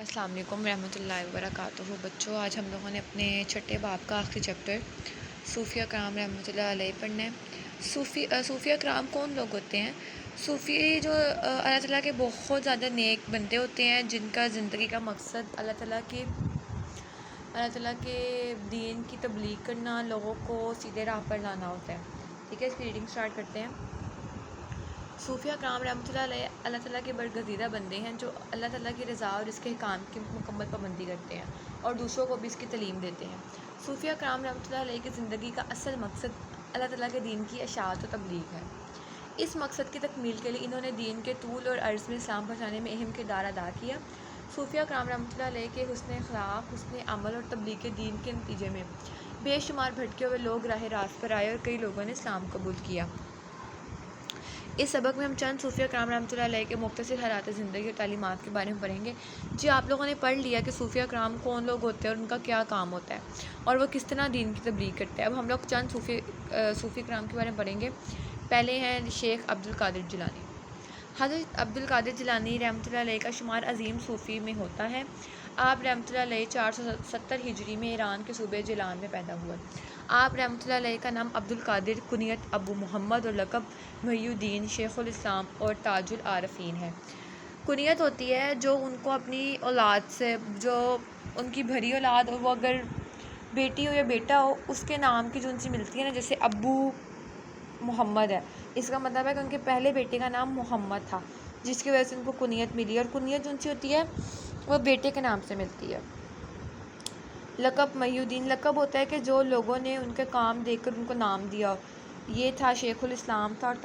السلام علیکم ورحمۃ اللہ وبرکاتہ بچوں، آج ہم لوگوں نے اپنے چھٹے باب کا آخری چیپٹر صوفیہ کرام رحمۃ اللہ علیہ پڑھنا ہے۔ صوفیہ کرام کون لوگ ہوتے ہیں؟ صوفی جو اللہ تعالیٰ کے بہت زیادہ نیک بندے ہوتے ہیں، جن کا زندگی کا مقصد اللہ تعالیٰ کے دین کی تبلیغ کرنا، لوگوں کو سیدھے راہ پر لانا ہوتا ہے۔ ٹھیک ہے، اس کی ریڈنگ سٹارٹ کرتے ہیں۔ صوفیہ کرام رحمۃ اللہ علیہ اللہ تعالیٰ کے برگزیدہ بندے ہیں جو اللہ تعالیٰ کی رضا اور اس کے حکام کی مکمل پابندی کرتے ہیں اور دوسروں کو بھی اس کی تعلیم دیتے ہیں۔ صوفیہ کرام رحمۃ اللہ علیہ کی زندگی کا اصل مقصد اللہ تعالیٰ کے دین کی اشاعت و تبلیغ ہے۔ اس مقصد کی تکمیل کے لیے انہوں نے دین کے طول اور عرض میں اسلام پہنچانے میں اہم کردار ادا کیا۔ صوفیہ کرام رحمۃ اللہ علیہ کے حسن اخلاق، حسن عمل اور تبلیغ دین کے نتیجے میں بے شمار بھٹکے ہوئے لوگ راہ راست پر آئے اور کئی لوگوں نے اسلام قبول کیا۔ اس سبق میں ہم چند صوفیہ کرام رحمۃ اللہ علیہ کے مختصر حالات زندگی اور تعلیمات کے بارے میں پڑھیں گے۔ جی، آپ لوگوں نے پڑھ لیا کہ صوفیہ کرام کون لوگ ہوتے ہیں اور ان کا کیا کام ہوتا ہے اور وہ کس طرح دین کی تبلیغ کرتے ہیں۔ اب ہم لوگ چند صوفی کرام کے بارے میں پڑھیں گے۔ پہلے ہیں شیخ عبد القادر جیلانی۔ حضرت عبد القادر جیلانی رحمۃ اللہ علیہ کا شمار عظیم صوفی میں ہوتا ہے۔ آپ رحمۃ اللہ علیہ 470 ہجری میں ایران کے صوبے جیلان میں پیدا ہوئے۔ آپ رحمۃ اللہ علیہ کا نام عبد القادر، کنیت ابو محمد اور لقب محی الدین، شیخ الاسلام اور تاج العارفین ہے۔ کنیت ہوتی ہے جو ان کو اپنی اولاد سے، جو ان کی بھری اولاد اور وہ اگر بیٹی ہو یا بیٹا ہو، اس کے نام کی جو ان سے ملتی ہے نا، جیسے ابو محمد ہے، اس کا مطلب ہے کہ ان کے پہلے بیٹے کا نام محمد تھا، جس کی وجہ سے ان کو کنیت ملی، اور کنیت جو ان سے ہوتی ہے وہ بیٹے کے نام سے ملتی ہے۔ لقب محی الدین، لقب ہوتا ہے کہ جو لوگوں نے ان کے کام دیکھ کر ان کو نام دیا، یہ تھا شیخ الاسلام تھا اور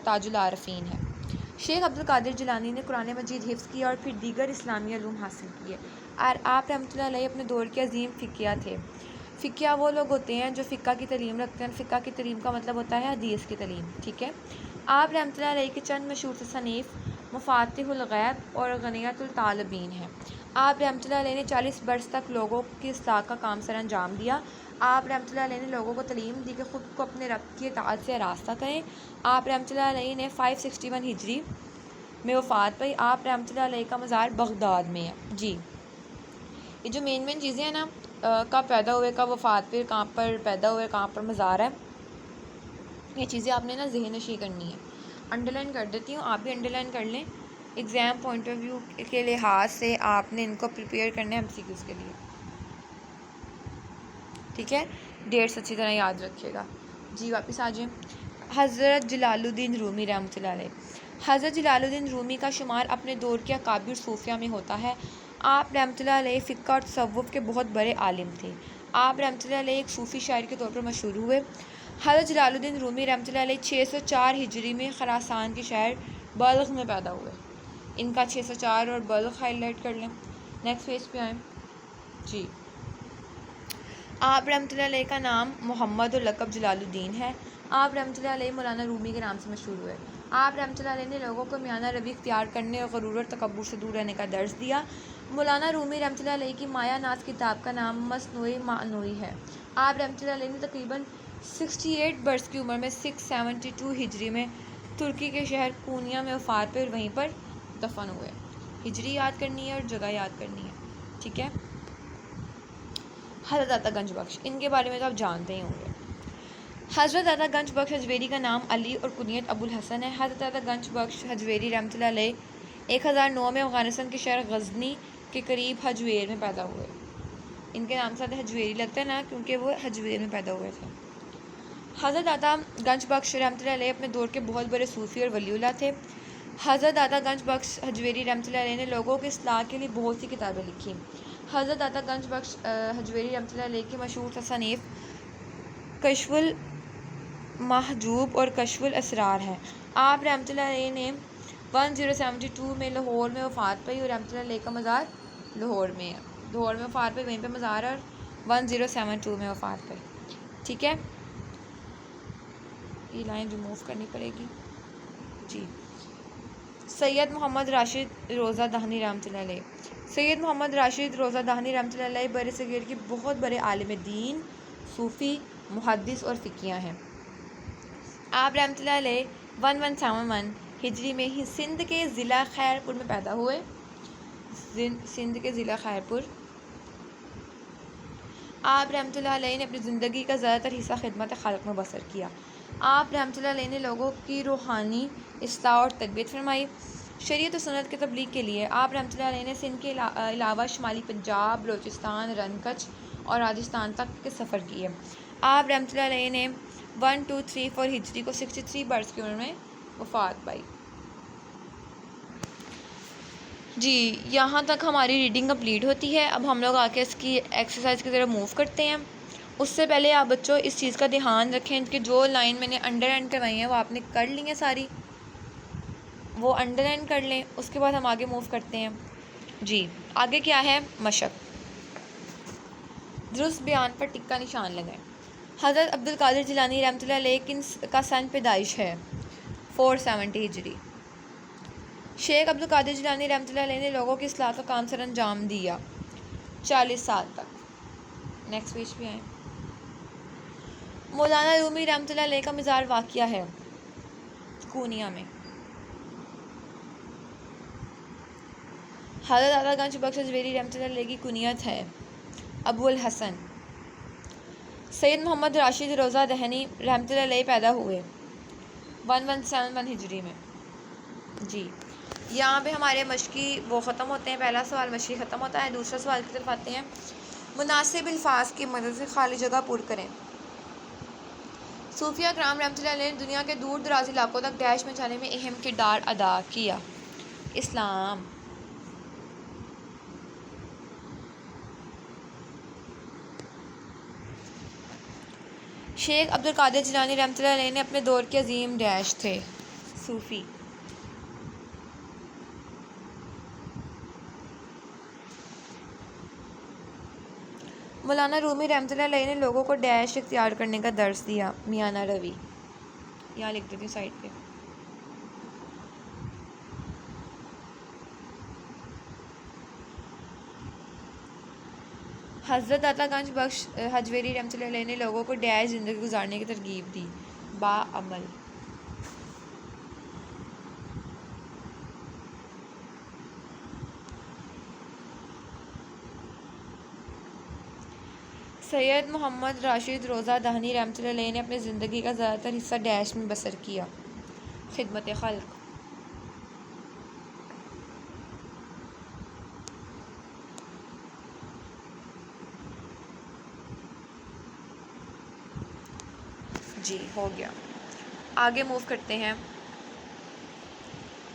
تاج العارفین ہے۔ شیخ عبد القادر جیلانی نے قرآن مجید حفظ کیا اور پھر دیگر اسلامی علوم حاصل کیے، اور آپ رحمۃ اللہ علیہ اپنے دور کے عظیم فقیہ تھے۔ فقیہ وہ لوگ ہوتے ہیں جو فقہ کی تعلیم رکھتے ہیں۔ فقہ کی تعلیم کا مطلب ہوتا ہے حدیث کی تعلیم۔ ٹھیک ہے، آپ رحمۃ اللہ علیہ کے چند مشہور تصانیف مفاتیح الغیب اور غنیۃ الطالبین ہیں۔ آپ رحمۃ اللہ علیہ نے 40 برس تک لوگوں کی اصلاح کا کام سر انجام دیا۔ آپ رحمۃ اللہ علیہ نے لوگوں کو تعلیم دی کہ خود کو اپنے رب کی اطاعت سے راستہ کریں۔ آپ رحمۃ اللہ علیہ نے 561 ہجری میں وفات پائی۔ آپ رحمۃ اللہ علیہ کا مزار بغداد میں ہے۔ جی، یہ جو مین چیزیں ہیں نا، کب پیدا ہوئے، کب وفات پہ، کہاں پر پیدا ہوئے، کہاں پر مزار ہے، یہ چیزیں آپ نے نا ذہن نشی کرنی ہے۔ انڈر لائن کر دیتی ہوں، آپ بھی انڈر لائن کر لیں۔ ایگزام پوائنٹ آف ویو کے لحاظ سے آپ نے ان کو پریپیئر کرنا ہے MCQs کے لیے۔ ٹھیک ہے، ڈیٹس اچھی طرح یاد رکھیے گا۔ جی، واپس آ جائیں۔ حضرت جلال الدین رومی رحمۃ اللہ علیہ۔ حضرت جلال الدین رومی کا شمار اپنے دور کے اکابر صوفیہ میں ہوتا ہے۔ آپ رحمۃ اللہ علیہ فقہ اور تصوف کے بہت بڑے عالم تھے۔ آپ رحمۃ اللہ علیہ ایک صوفی شاعر کے طور پر مشہور ہوئے۔ حضرت جلال الدین رومی رحمۃ اللہ علیہ 604 ہجری میں خراسان کے شہر بلخ میں پیدا ہوئے۔ ان کا 604 اور بلخ ہائی لائٹ کر لیں۔ نیکسٹ پیج پہ آئیں۔ جی، آپ رحمۃ اللہ علیہ کا نام محمد اور لقب جلال الدین ہے۔ آپ رحمۃ اللہ علیہ مولانا رومی کے نام سے مشہور ہوئے۔ آپ رحمۃ اللہ علیہ نے لوگوں کو میانہ روی اختیار کرنے اور غرور اور تکبر سے دور رہنے کا درس دیا۔ مولانا رومی رحمۃ اللہ علیہ کی مایہ ناز کتاب کا نام مثنوی معنوی ہے۔ آپ رحمۃ اللہ علیہ نے تقریباً 68 برس کی عمر میں 672 ہجری میں ترکی کے شہر کونیا میں وفات پہ اور وہیں پر دفن ہوئے۔ ہجری یاد کرنی ہے اور جگہ یاد کرنی ہے۔ ٹھیک ہے، حضرت داتا گنج بخش، ان کے بارے میں تو آپ جانتے ہی ہوں گے۔ حضرت داتا گنج بخش حجویری کا نام علی اور کنیت ابو الحسن ہے۔ حضرت داتا گنج بخش حجویری رحمۃ اللہ علیہ 1009 میں افغانستان کے شہر غزنی کے قریب حجویر میں پیدا ہوئے۔ ان کے نام سے حجویری لگتا ہے نا، کیونکہ وہ حجویر میں پیدا ہوئے تھے۔ حضرت داتا گنج بخش رحمۃ اللہ علیہ اپنے دور کے بہت بڑے صوفی اور ولی اللہ تھے۔ حضرت داتا گنج بخش حجویری رحمۃ اللہ علیہ نے لوگوں کی اصلاح کے لیے بہت سی کتابیں لکھی۔ حضرت داتا گنج بخش حجویری رحمۃ اللہ علیہ کی مشہور تصانیف کشف المحجوب اور کشف الاسرار ہیں۔ آپ رحمۃ اللہ علیہ نے 1072 میں لاہور میں وفات پائی اور رحمۃ اللہ علیہ کا مزار لاہور میں ہے۔ لاہور میں وفات پائی، وہیں پہ مزار ہے، اور 1072 میں وفات پائی۔ ٹھیک ہے، یہ لائن ریموو کرنی پڑے گی۔ جی، سید محمد راشد روضہ دہنی رحمۃ اللہ علیہ۔ سید محمد راشد روضہ دہنی رحمۃ اللہ علیہ بر صغیر کے بہت بڑے عالم دین، صوفی، محدث اور فقیہ ہیں۔ آپ رحمۃ اللہ علیہ 1171 ہجری میں ہی سندھ کے ضلع خیر پور میں پیدا ہوئے۔ سندھ کے ضلع خیرپور۔ آپ رحمۃ اللہ علیہ نے اپنی زندگی کا زیادہ تر حصہ خدمت خلق میں بسر کیا۔ آپ رحمۃ اللہ علیہ نے لوگوں کی روحانی اصلاح اور تربیت فرمائی۔ شریعت و سنت کی تبلیغ کے لیے آپ رحمۃ اللہ علیہ نے سندھ کے علاوہ شمالی پنجاب، بلوچستان، رن کچھ اور راجستھان تک کے سفر کیے۔ آپ رحمۃ اللہ علیہ نے 1234 ہجری کو 63 برس کی عمر میں وفات پائی۔ جی یہاں تک ہماری ریڈنگ کمپلیٹ ہوتی ہے۔ اب ہم لوگ آ کے اس کی ایکسرسائز کی طرف موو کرتے ہیں۔ اس سے پہلے آپ بچوں اس چیز کا دھیان رکھیں کہ جو لائن میں نے انڈر لائن کروائی ہیں وہ آپ نے کر لی ہیں ساری، وہ انڈر لائن کر لیں۔ اس کے بعد ہم آگے موو کرتے ہیں۔ جی آگے کیا ہے؟ مشق۔ درست بیان پر ٹک کا نشان لگائیں۔ حضرت عبد القادر جیلانی رحمۃ اللہ علیہ کا سن پیدائش ہے 470 ہجری۔ شیخ عبد القادر جیلانی رحمۃ اللہ علیہ نے لوگوں کی اصلاح کا کام سر انجام دیا 40 سال تک۔ نیکسٹ پیج پہ آئیں۔ مولانا رومی رحمۃ اللہ علیہ کا مزار واقعہ ہے کونیا میں۔ حضرت داتا گنج بخش اجمیری رحمۃ اللہ علیہ کی کنیت ہے ابو الحسن۔ سید محمد راشد روضہ دہنی رحمۃ اللہ علیہ پیدا ہوئے 1171 ہجری میں۔ جی یہاں پہ ہمارے مشقی وہ ختم ہوتے ہیں، پہلا سوال مشقی ختم ہوتا ہے۔ دوسرا سوال کی طرف آتے ہیں۔ مناسب الفاظ کی مدد سے خالی جگہ پر کریں۔ صوفیہ کرام رحمۃ اللہ علیہ نے دنیا کے دور دراز علاقوں تک ڈیش میں جانے میں اہم کردار ادا کیا۔ اسلام۔ شیخ عبد القادر جیلانی رحمۃ اللہ علیہ نے اپنے دور کے عظیم ڈیش تھے صوفی۔ مولانا رومی رحمۃ اللہ علیہ نے لوگوں کو ڈیش اختیار کرنے کا درس دیا۔ میانہ روی۔ یہاں لکھ دیتی ہوں سائڈ پہ۔ حضرت داتا گنج بخش حجویری رحمۃ اللہ علیہ نے لوگوں کو ڈیش زندگی گزارنے کی ترغیب دی۔ باعمل۔ سید محمد راشد روضہ دہنی رحمۃ اللہ علیہ نے اپنی زندگی کا زیادہ تر حصہ ڈیش میں بسر کیا۔ خدمت خلق۔ جی ہو گیا۔ آگے موو کرتے ہیں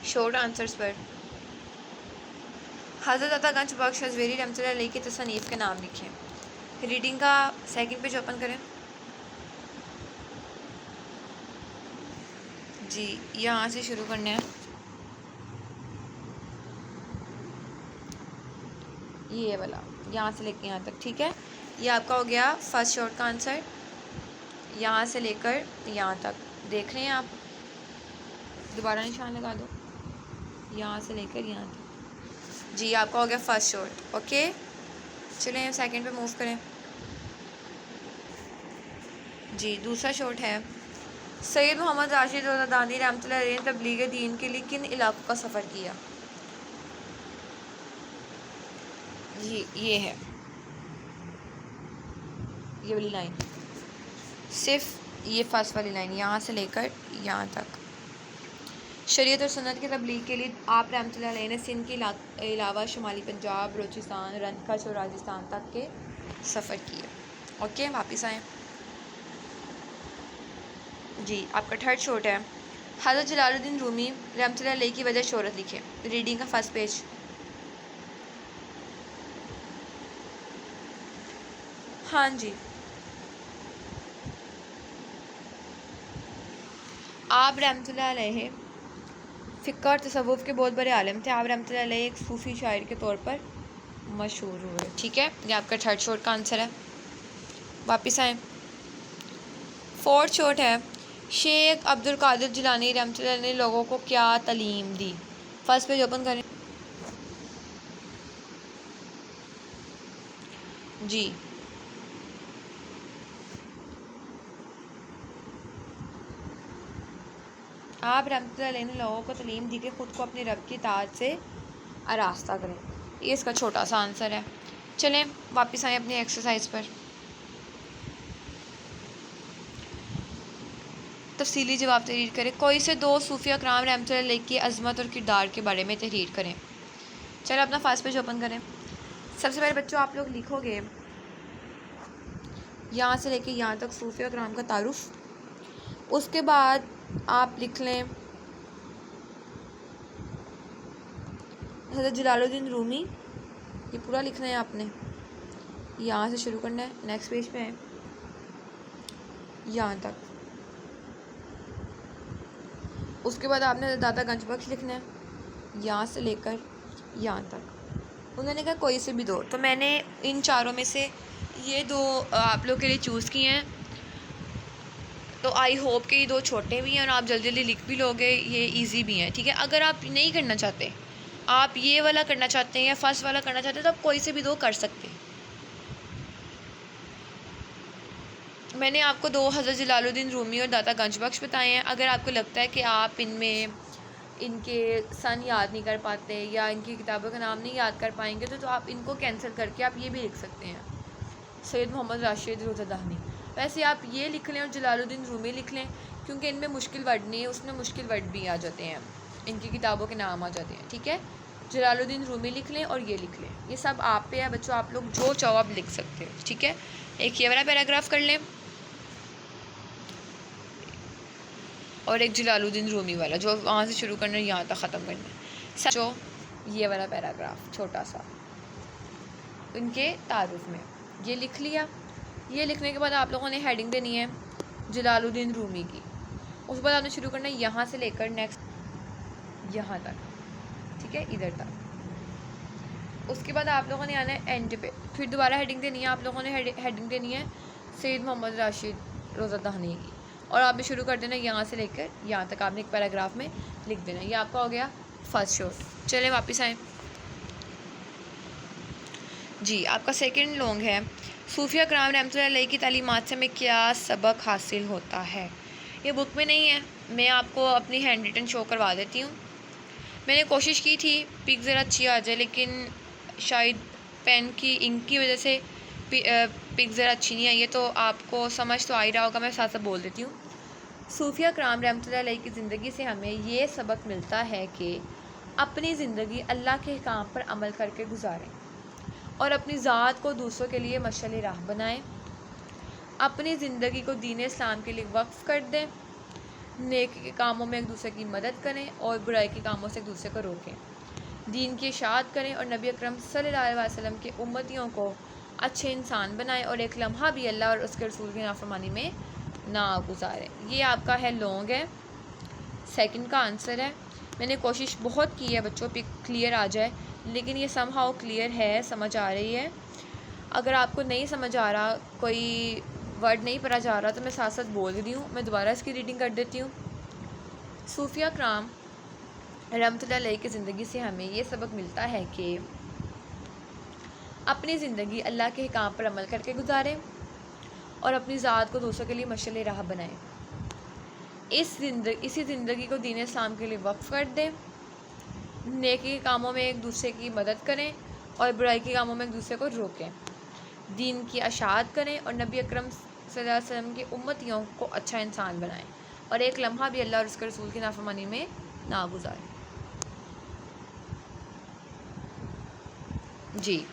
شارٹ آنسرز پر۔ حضرت داتا گنج بخش حجویری رحمۃ اللہ علیہ کی تصانیف کے نام لکھیں۔ ریڈنگ کا سیکنڈ پیج اوپن کریں۔ جی یہاں سے شروع کرنا ہے۔ یہ والا یہاں سے لے کے یہاں تک، ٹھیک ہے۔ یہ آپ کا ہو گیا فرسٹ شارٹ کا آنسر، یہاں سے لے کر یہاں تک دیکھ رہے ہیں آپ۔ دوبارہ نشان لگا دو، یہاں سے لے کر یہاں تک۔ جی آپ کا ہو گیا فرسٹ شارٹ، اوکے۔ چلیں سیکنڈ پہ موو کریں۔ جی دوسرا شارٹ ہے۔ سید محمد راشد روضہ دہنی رحمۃ اللہ علیہ نے تبلیغ دین کے لیے کن علاقوں کا سفر کیا؟ جی یہ ہے، یہ والی لائن، صرف یہ فرسٹ والی لائن یہاں سے لے کر یہاں تک۔ شریعت اور سنت کی تبلیغ کے لیے آپ رحمۃ اللہ علیہ نے سندھ کے علاوہ شمالی پنجاب، بلوچستان، رن کچھ اور راجستھان تک کے سفر کیے۔ اوکے واپس آئیں۔ جی آپ کا تھرڈ شارٹ ہے۔ حضرت جلال الدین رومی رحمۃ اللہ علیہ کی وجہ شہرت لکھیں۔ ریڈنگ کا فرسٹ پیج۔ ہاں جی آپ رحمۃ اللہ علیہ فقہ اور تصوف کے بہت بڑے عالم تھے۔ آپ رحمۃ اللہ علیہ ایک صوفی شاعر کے طور پر مشہور ہوئے، ٹھیک ہے۔ یہ آپ کا تھرڈ شارٹ کا آنسر ہے۔ واپس آئیں۔ فورتھ شارٹ ہے۔ شیخ عبد القادر جیلانی رحمۃ اللہ علیہ نے لوگوں کو کیا تعلیم دی؟ فرسٹ پیج اوپن کریں۔ جی آپ رحمۃ اللہ علیہ نے لوگوں کو تعلیم دی کہ خود کو اپنے رب کی اطاعت سے آراستہ کریں۔ یہ اس کا چھوٹا سا آنسر ہے. چلیں واپس آئیں اپنی ایکسرسائز پر. تفصیلی جواب تحریر کریں. کوئی سے دو صوفیہ کرام رحمۃ اللہ علیہ کی عظمت اور کردار کے بارے میں تحریر کریں. چلیں اپنا فاسٹ پیج اوپن کریں. سب سے پہلے بچوں آپ لوگ لکھو گے یہاں سے لے کے یہاں تک صوفیہ کرام کا تعارف. اس کے بعد آپ لکھ لیں حضرت جلال الدین رومی. یہ پورا لکھنا ہے آپ نے, یہاں سے شروع کرنا ہے, نیکسٹ پیج پہ ہے یہاں تک. اس کے بعد آپ نے داتا گنج بخش لکھنا ہے یہاں سے لے کر یہاں تک. انہوں نے کہا کوئی سے بھی دو, تو میں نے ان چاروں میں سے یہ دو آپ لوگ کے لیے چوز کیے ہیں. تو آئی ہوپ کہ یہ دو چھوٹے بھی ہیں اور آپ جلدی جلدی لکھ بھی لوگے, یہ ایزی بھی ہیں. ٹھیک ہے, اگر آپ نہیں کرنا چاہتے, آپ یہ والا کرنا چاہتے ہیں یا فرسٹ والا کرنا چاہتے ہیں, تو آپ کوئی سے بھی دو کر سکتے ہیں. میں نے آپ کو دو حضرت جلال الدین رومی اور داتا گنج بخش بتائے ہیں. اگر آپ کو لگتا ہے کہ آپ ان میں ان کے سن یاد نہیں کر پاتے یا ان کی کتابوں کا نام نہیں یاد کر پائیں گے, تو آپ ان کو کینسل کر کے آپ یہ بھی لکھ سکتے ہیں سید محمد راشد روزہ دہنی. ویسے آپ یہ لکھ لیں اور جلال الدین رومی لکھ لیں, کیونکہ ان میں مشکل ورڈ نہیں ہے, اس میں مشکل ورڈ بھی آ جاتے ہیں, ان کی کتابوں کے نام آ جاتے ہیں. ٹھیک ہے, جلال الدین رومی لکھ لیں اور یہ لکھ لیں. یہ سب آپ پہ ہے بچوں, آپ لوگ جو چاہو آپ لکھ سکتے ہیں. ٹھیک ہے, ایک یہ والا پیراگراف کر لیں اور ایک جلال الدین رومی والا جو وہاں سے شروع کرنا ہے یہاں تک ختم کرنا ہے. جو یہ والا پیراگراف چھوٹا سا ان کے تعارف میں یہ لکھ لیا. یہ لکھنے کے بعد آپ لوگوں نے ہیڈنگ دینی ہے جلال الدین رومی کی. اس کے بعد آپ نے شروع کرنا ہے یہاں سے لے کر نیکسٹ یہاں تک. ٹھیک ہے, ادھر تک. اس کے بعد آپ لوگوں نے آنا ہے اینڈ پہ, پھر دوبارہ ہیڈنگ دینی ہے. آپ لوگوں نے ہیڈنگ دینی ہے سید محمد راشد روزہ دہنی کی, اور آپ نے شروع کر دینا یہاں سے لے کر یہاں تک. آپ نے ایک پیراگراف میں لکھ دینا. یہ آپ کا ہو گیا فرسٹ شوٹ. چلیں واپس آئیں. جی, آپ کا سیکنڈ لانگ ہے صوفیہ کرام رحمۃ اللہ علیہ کی تعلیمات سے ہمیں کیا سبق حاصل ہوتا ہے. یہ بک میں نہیں ہے, میں آپ کو اپنی ہینڈ ریٹن شو کروا دیتی ہوں. میں نے کوشش کی تھی پک ذرا اچھی آ جائے, لیکن شاید پین کی انک کی وجہ سے پک ذرا اچھی نہیں آئی ہے, تو آپ کو سمجھ تو آ ہی رہا ہوگا, میں ساتھ ساتھ بول دیتی ہوں. صوفیہ کرام رحمۃ اللہ علیہ کی زندگی سے ہمیں یہ سبق ملتا ہے کہ اپنی زندگی اللہ کے احکام پر عمل کر کے گزاریں اور اپنی ذات کو دوسروں کے لیے مشعل راہ بنائیں. اپنی زندگی کو دین اسلام کے لیے وقف کر دیں. نیکی کے کاموں میں ایک دوسرے کی مدد کریں اور برائی کے کاموں سے ایک دوسرے کو روکیں. دین کی اشاعت کریں اور نبی اکرم صلی اللہ علیہ وسلم کے امتیوں کو اچھے انسان بنائیں اور ایک لمحہ بھی اللہ اور اس کے رسول کی نافرمانی میں نہ گزاریں. یہ آپ کا ہے لانگ ہے, سیکنڈ کا آنسر ہے. میں نے کوشش بہت کی ہے بچوں پہ کلیئر آ جائے, لیکن یہ سم ہاؤ کلیئر ہے, سمجھ آ رہی ہے. اگر آپ کو نہیں سمجھ آ رہا, کوئی ورڈ نہیں پڑھا جا رہا, تو میں ساتھ ساتھ بول رہی ہوں. میں دوبارہ اس کی ریڈنگ کر دیتی ہوں. صوفیہ کرام رحمۃ اللہ علیہ کی زندگی سے ہمیں یہ سبق ملتا ہے کہ اپنی زندگی اللہ کے احکام پر عمل کر کے گزاریں اور اپنی ذات کو دوسروں کے لیے مشعل راہ بنائیں. اسی زندگی کو دین اسلام کے لیے وقف کر دیں. نیکی کے کاموں میں ایک دوسرے کی مدد کریں اور برائی کے کاموں میں ایک دوسرے کو روکیں. دین کی اشاعت کریں اور نبی اکرم صلی اللہ علیہ وسلم کی امتیوں کو اچھا انسان بنائیں اور ایک لمحہ بھی اللہ اور اس کے رسول کی نافرمانی میں نہ گزاریں. جی,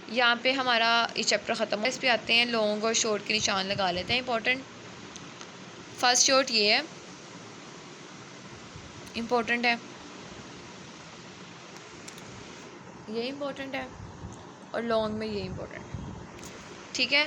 یہاں پہ ہمارا یہ چیپٹر ختم ہو. اس پہ آتے ہیں لانگ اور شارٹ کے نشان لگا لیتے ہیں امپورٹنٹ. فرسٹ شارٹ یہ ہے, امپورٹنٹ ہے, یہ امپورٹنٹ ہے, اور لانگ میں یہ امپورٹنٹ ہے. ٹھیک ہے,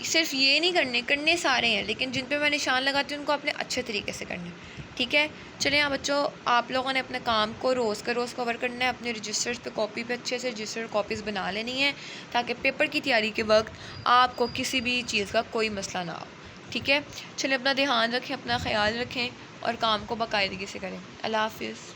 صرف یہ نہیں کرنے سارے ہیں, لیکن جن پہ میں نشان لگاتی ہوں ان کو اپنے اچھے طریقے سے کرنا ہے. ٹھیک ہے, چلیں بچوں, آپ لوگوں نے اپنے کام کو روز کا روز کور کرنا ہے. اپنے رجسٹرز پہ کاپی پہ اچھے سے رجسٹر کاپیز بنا لینی ہے, تاکہ پیپر کی تیاری کے وقت آپ کو کسی بھی چیز کا کوئی مسئلہ نہ ہو. ٹھیک ہے, چلیں اپنا دھیان رکھیں, اپنا خیال رکھیں اور کام کو باقاعدگی سے کریں. اللہ حافظ.